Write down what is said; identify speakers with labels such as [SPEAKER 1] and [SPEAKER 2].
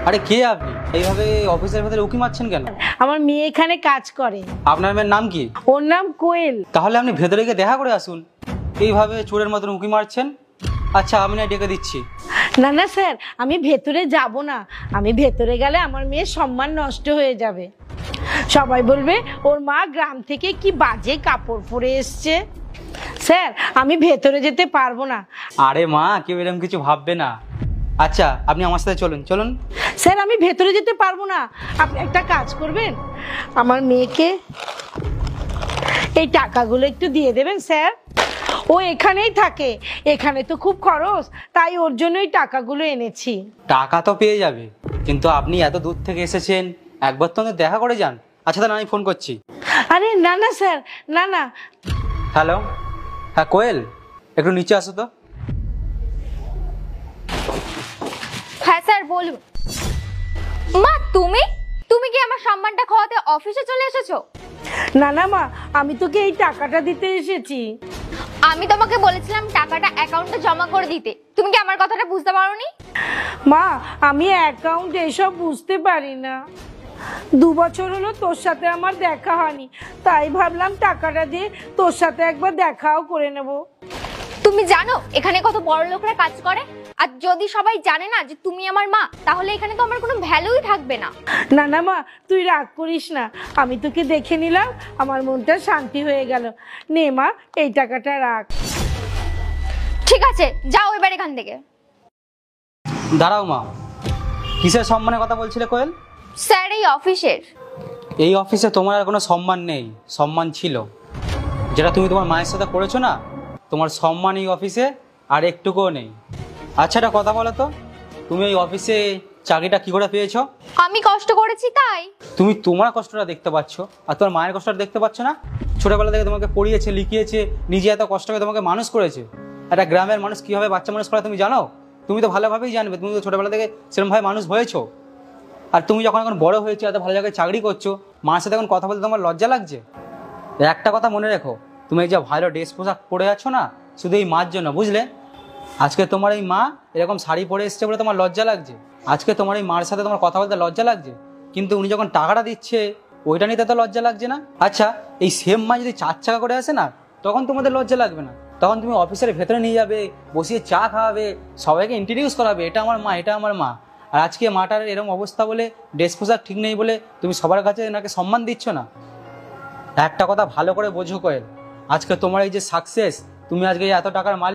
[SPEAKER 1] আরে কে আপনি এইভাবে অফিসের ভেতরে উকি মারছেন কেন?
[SPEAKER 2] আমার মেয়ে এখানে কাজ করে।
[SPEAKER 1] আপনার মেয়ের নাম কি?
[SPEAKER 2] ওর নাম কোয়েল।
[SPEAKER 1] তাহলে আপনি ভেতরে গিয়ে দেখা করে আসুন, এইভাবে চোরের মতন উকি মারছেন। আচ্ছা আমি না ডেকে দিচ্ছি।
[SPEAKER 2] না না স্যার, আমি ভেতরে যাব না। আমি ভেতরে গেলে আমার মেয়ের সম্মান নষ্ট হয়ে যাবে। সবাই বলবে ওর মা গ্রাম থেকে কি বাজে কাপড় পরে এসছে। স্যার আমি ভেতরে যেতে পারবো না।
[SPEAKER 1] আরে মা, কেউ এরকম কিছু ভাববে না। আচ্ছা আপনি আমার সাথে চলুন চলুন।
[SPEAKER 2] স্যার আমি ভেতরে যেতে পারবো না। আপনি একটা কাজ করবেন, আমার মেয়েকে এই টাকাগুলো একটু দিয়ে দেবেন স্যার। ও এখানেই থাকে, এখানে তো খুব খরচ, তাই ওর জন্যই টাকাগুলো এনেছি।
[SPEAKER 1] টাকা তো পেয়ে যাবে, কিন্তু আপনি এত দূর থেকে এসেছেন, একবার তো আমাদের দেখা করে যান। আচ্ছা তাহলে আমি ফোন করছি।
[SPEAKER 2] আরে না না স্যার, না না।
[SPEAKER 1] হ্যালো, হ্যাঁ কোয়েল, একটু নিচে আসো তো।
[SPEAKER 3] হ্যাঁ স্যার বলুন। মা তুমি তুমি কি আমার সম্মানটা খাওয়াতে অফিসে চলে এসেছো?
[SPEAKER 2] না না মা, আমি তোকে এই টাকাটা দিতে এসেছি।
[SPEAKER 3] আমি তোমাকে বলেছিলাম টাকাটা অ্যাকাউন্টে জমা করে দিতে, তুমি কি আমার কথাটা বুঝতে পারোনি?
[SPEAKER 2] মা আমি অ্যাকাউন্ট এসব বুঝতে পারি না। 2 বছর হলো তোর সাথে আমার দেখা হয়নি, তাই ভাবলাম টাকাটা দিয়ে তোর সাথে একবার দেখাও করে নেব।
[SPEAKER 3] তুমি জানো এখানে কত বড় লোকরা কাজ করে? আর যদি সবাই জানে না যে তুমি আমার মা, তাহলে এখানে তো আমার কোনো ভ্যালুই থাকবে না।
[SPEAKER 2] না না মা, তুই রাগ করিস না। আমি তোকে দেখে নিলাম, আমার মনটা শান্তি হয়ে গেল। নে মা, এই টাকাটা রাখ।
[SPEAKER 3] ঠিক আছে, যাও এবার এখান থেকে।
[SPEAKER 1] দাঁড়াও মা, কিসের সম্মানের কথা বলছিলে কোয়েল?
[SPEAKER 3] স্যার এই অফিসের।
[SPEAKER 1] এই অফিসে তোমার আর কোনো সম্মান নেই। সম্মান ছিল, যেটা তুমি তোমার মায়ের সাথে করেছো না, তোমার সম্মান এই অফিসে আর একটুকুও নেই। আচ্ছা একটা কথা বলো তো, তুমি এই অফিসে চাকরিটা কি করে পেয়েছো?
[SPEAKER 3] আমি কষ্ট করেছি তাই।
[SPEAKER 1] তুমি তোমার কষ্টটা দেখতে পাচ্ছ, আর তোমার মায়ের কষ্টটা দেখতে পাচ্ছ না? ছোটবেলা থেকে তোমাকে পড়িয়েছে, লিখিয়েছে, নিজে এত কষ্ট করে তোমাকে মানুষ করেছে। একটা গ্রামের মানুষ কীভাবে বাচ্চা মানুষ করে তুমি জানো? তুমি তো ভালোভাবেই জানবে, তুমি তো ছোটবেলা থেকে সেরকমভাবে মানুষ হয়েছো। আর তুমি যখন এখন বড় হয়েছো, এত ভালো জায়গায় চাকরি করছো, মার সাথে এখন কথা বলতে তোমার লজ্জা লাগছে? একটা কথা মনে রেখো, তুমি এই যে ভালো ড্রেস পোশাক পরে আছো না, শুধু এই মার জন্য, বুঝলে? আজকে তোমার এই মা এরকম শাড়ি পরে এসছে বলে তোমার লজ্জা লাগছে। আজকে তোমার এই মার সাথে তোমার কথা বলতে লজ্জা লাগছে, কিন্তু উনি যখন টাকাটা দিচ্ছে ওইটা নিতে তো লজ্জা লাগছে না? আচ্ছা এই সেম মা যদি 4 চাকা করে আসে না, তখন তোমাদের লজ্জা লাগবে না? তখন তুমি অফিসের ভেতরে নিয়ে যাবে, বসিয়ে চা খাওয়াবে, সবাইকে ইন্ট্রোডিউস করাবে, এটা আমার মা, এটা আমার মা। আর আজকে মাটার এরকম অবস্থা বলে, ড্রেস পোশাক ঠিক নেই বলে তুমি সবার কাছে এনাকে সম্মান দিচ্ছ না। একটা কথা ভালো করে বোঝো কোয়েল, আজকে তোমার এই যে সাকসেস, তুমি আজকে এত টাকার মালিক।